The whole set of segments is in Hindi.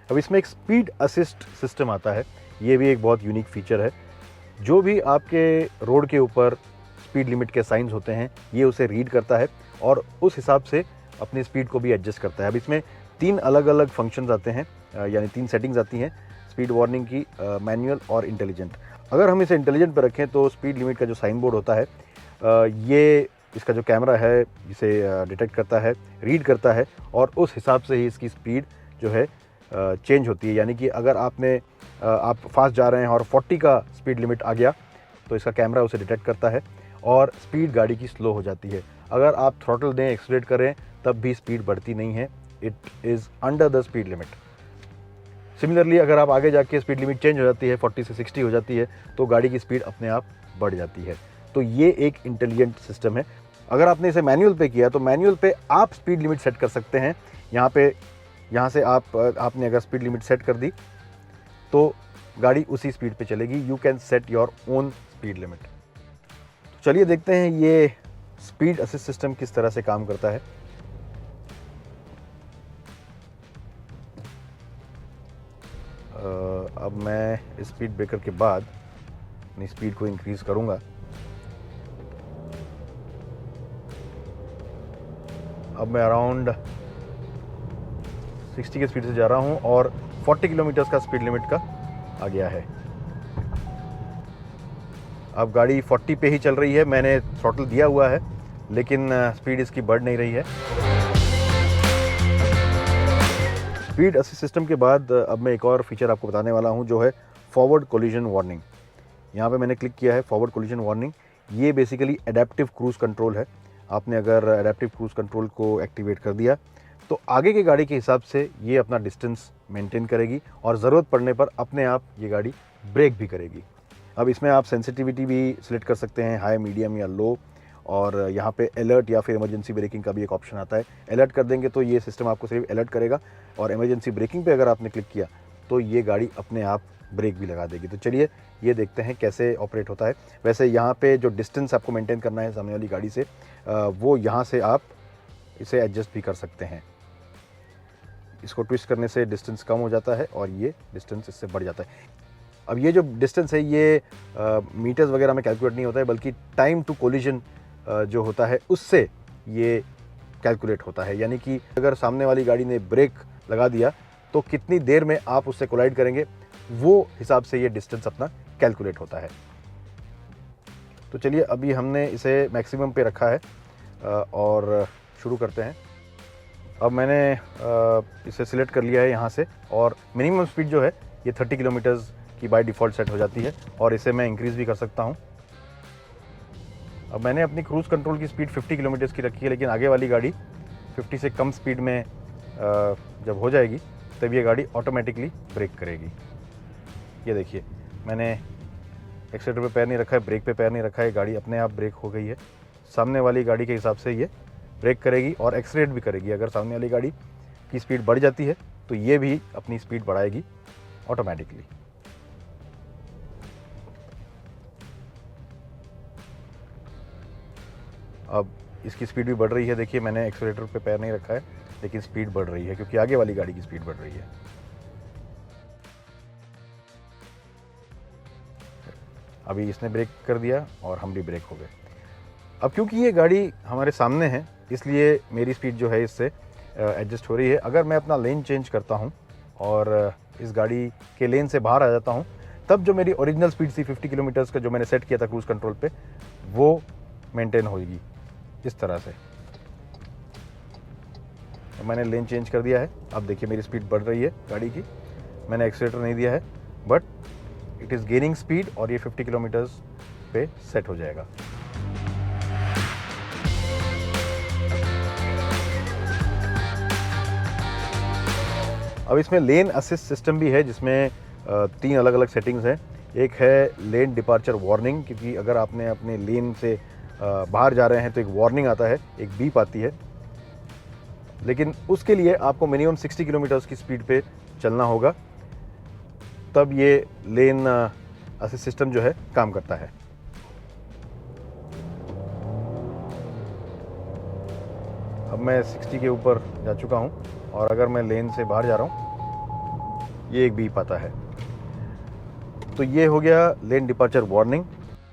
अब इसमें एक स्पीड असिस्ट सिस्टम आता है, ये भी एक बहुत यूनिक फीचर है। जो भी आपके रोड के ऊपर स्पीड लिमिट के साइंस होते हैं ये उसे रीड करता है और उस हिसाब से अपनी स्पीड को भी एडजस्ट करता है। अब इसमें 3 अलग अलग फंक्शंस आते हैं, यानी 3 सेटिंग्स आती हैं स्पीड वार्निंग की, मैनुअल और इंटेलिजेंट। अगर हम इसे इंटेलिजेंट पर रखें तो स्पीड लिमिट का जो साइन बोर्ड होता है ये इसका जो कैमरा है इसे डिटेक्ट करता है, रीड करता है और उस हिसाब से ही इसकी स्पीड जो है चेंज होती है। यानी कि अगर आप फास्ट जा रहे हैं और 40 का स्पीड लिमिट आ गया तो इसका कैमरा उसे डिटेक्ट करता है और स्पीड गाड़ी की स्लो हो जाती है। अगर आप थ्रॉटल दें, एक्सीलरेट करें, तब भी स्पीड बढ़ती नहीं है, it is under the speed limit. Similarly अगर आप आगे जाके स्पीड लिमिट चेंज हो जाती है, 40 से 60 हो जाती है, तो गाड़ी की स्पीड अपने आप बढ़ जाती है। तो ये एक इंटेलिजेंट सिस्टम है। अगर आपने इसे मैनुअल पे किया तो मैनुअल पे आप स्पीड लिमिट सेट कर सकते हैं। यहाँ से आपने अगर स्पीड लिमिट सेट कर दी तो गाड़ी उसी स्पीड पे चलेगी। You can set your own speed limit. चलिए देखते हैं ये स्पीड असिस्ट सिस्टम किस तरह से काम करता है। अब मैं स्पीड ब्रेकर के बाद अपनी स्पीड को इंक्रीज करूंगा। अब मैं अराउंड 60 की स्पीड से जा रहा हूं और 40 किलोमीटर का स्पीड लिमिट का आ गया है। अब गाड़ी 40 पे ही चल रही है, मैंने थ्रॉटल दिया हुआ है लेकिन स्पीड इसकी बढ़ नहीं रही है। स्पीड असिस्ट सिस्टम के बाद अब मैं एक और फीचर आपको बताने वाला हूं जो है फॉरवर्ड कोलिजन वार्निंग। यहाँ पे मैंने क्लिक किया है फॉरवर्ड कोलिजन वार्निंग। ये बेसिकली एडेप्टिव क्रूज़ कंट्रोल है। आपने अगर एडेप्टिव क्रूज़ कंट्रोल को एक्टिवेट कर दिया तो आगे की गाड़ी के हिसाब से ये अपना डिस्टेंस मेंटेन करेगी और ज़रूरत पड़ने पर अपने आप ये गाड़ी ब्रेक भी करेगी। अब इसमें आप सेंसिटिविटी भी सिलेक्ट कर सकते हैं, हाई, मीडियम या लो, और यहाँ पे अलर्ट या फिर इमरजेंसी ब्रेकिंग का भी एक ऑप्शन आता है। अलर्ट कर देंगे तो ये सिस्टम आपको सिर्फ अलर्ट करेगा और इमरजेंसी ब्रेकिंग पे अगर आपने क्लिक किया तो ये गाड़ी अपने आप ब्रेक भी लगा देगी। तो चलिए ये देखते हैं कैसे ऑपरेट होता है। वैसे यहाँ पे जो डिस्टेंस आपको मेंटेन करना है सामने वाली गाड़ी से, वो यहाँ से आप इसे एडजस्ट भी कर सकते हैं। इसको ट्विस्ट करने से डिस्टेंस कम हो जाता है और ये डिस्टेंस इससे बढ़ जाता है। अब ये जो डिस्टेंस है ये मीटर्स वगैरह में कैलकुलेट नहीं होता है, बल्कि टाइम टू कोलिजन जो होता है उससे ये कैलकुलेट होता है। यानी कि अगर सामने वाली गाड़ी ने ब्रेक लगा दिया तो कितनी देर में आप उससे कोलाइड करेंगे, वो हिसाब से ये डिस्टेंस अपना कैलकुलेट होता है। तो चलिए अभी हमने इसे मैक्सिमम पे रखा है और शुरू करते हैं। अब मैंने इसे सिलेक्ट कर लिया है यहाँ से और मिनिमम स्पीड जो है ये 30 किलोमीटर्स की बाय डिफ़ॉल्ट सेट हो जाती है और इसे मैं इंक्रीज़ भी कर सकता हूँ। अब मैंने अपनी क्रूज़ कंट्रोल की स्पीड 50 किलोमीटर्स की रखी है, लेकिन आगे वाली गाड़ी 50 से कम स्पीड में जब हो जाएगी तब ये गाड़ी ऑटोमेटिकली ब्रेक करेगी। ये देखिए मैंने एक्सीलेटर पे पैर नहीं रखा है, ब्रेक पे पैर नहीं रखा है, गाड़ी अपने आप ब्रेक हो गई है। सामने वाली गाड़ी के हिसाब से ये ब्रेक करेगी और एक्सीलरेट भी करेगी। अगर सामने वाली गाड़ी की स्पीड बढ़ जाती है तो ये भी अपनी स्पीड बढ़ाएगी ऑटोमेटिकली। अब इसकी स्पीड भी बढ़ रही है। देखिए मैंने एक्सीलरेटर पे पैर नहीं रखा है लेकिन स्पीड बढ़ रही है क्योंकि आगे वाली गाड़ी की स्पीड बढ़ रही है। अभी इसने ब्रेक कर दिया और हम भी ब्रेक हो गए। अब क्योंकि ये गाड़ी हमारे सामने है इसलिए मेरी स्पीड जो है इससे एडजस्ट हो रही है। अगर मैं अपना लेन चेंज करता हूँ और इस गाड़ी के लेन से बाहर आ जाता हूँ तब जो मेरी ओरिजिनल स्पीड थी 50 किलोमीटर्स का जो मैंने सेट किया था क्रूज़ कंट्रोल पे, वो मेंटेन होगी इस तरह से। मैंने लेन चेंज कर दिया है। अब देखिए मेरी स्पीड बढ़ रही है गाड़ी की। मैंने एक्सीलेटर नहीं दिया है but it is gaining speed और ये 50 किलोमीटर्स पे सेट हो जाएगा। अब इसमें लेन असिस्ट सिस्टम भी है जिसमें 3 अलग अलग सेटिंग्स हैं। एक है लेन डिपार्चर वार्निंग, क्योंकि अगर आपने अपने लेन से बाहर जा रहे हैं तो एक वार्निंग आता है, एक बीप आती है, लेकिन उसके लिए आपको मिनिमम 60 किलोमीटर्स की स्पीड पे चलना होगा, तब ये लेन असिस्ट सिस्टम जो है काम करता है। अब मैं 60 के ऊपर जा चुका हूँ और अगर मैं लेन से बाहर जा रहा हूँ ये एक बीप आता है। तो ये हो गया लेन डिपार्चर वार्निंग।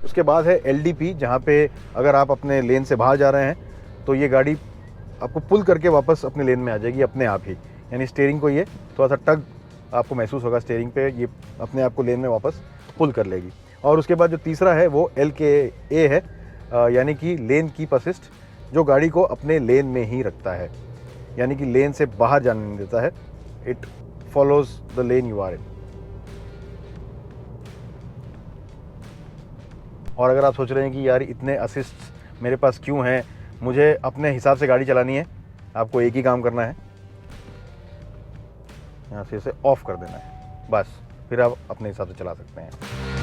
उसके बाद है LDP, जहाँ पे अगर आप अपने लेन से बाहर जा रहे हैं तो ये गाड़ी आपको पुल करके वापस अपने लेन में आ जाएगी अपने आप ही, यानी स्टीयरिंग को ये थोड़ा सा टग आपको महसूस होगा स्टीयरिंग पे, ये अपने आप को लेन में वापस पुल कर लेगी। और उसके बाद जो तीसरा है वो LKA है, यानी कि लेन कीप असिस्ट, जो गाड़ी को अपने लेन में ही रखता है, यानी कि लेन से बाहर जाने नहीं देता है। It follows the lane you are in. और अगर आप सोच रहे हैं कि यार इतने असिस्ट मेरे पास क्यों हैं, मुझे अपने हिसाब से गाड़ी चलानी है, आपको एक ही काम करना है, यहाँ से इसे ऑफ कर देना है, बस फिर आप अपने हिसाब से चला सकते हैं।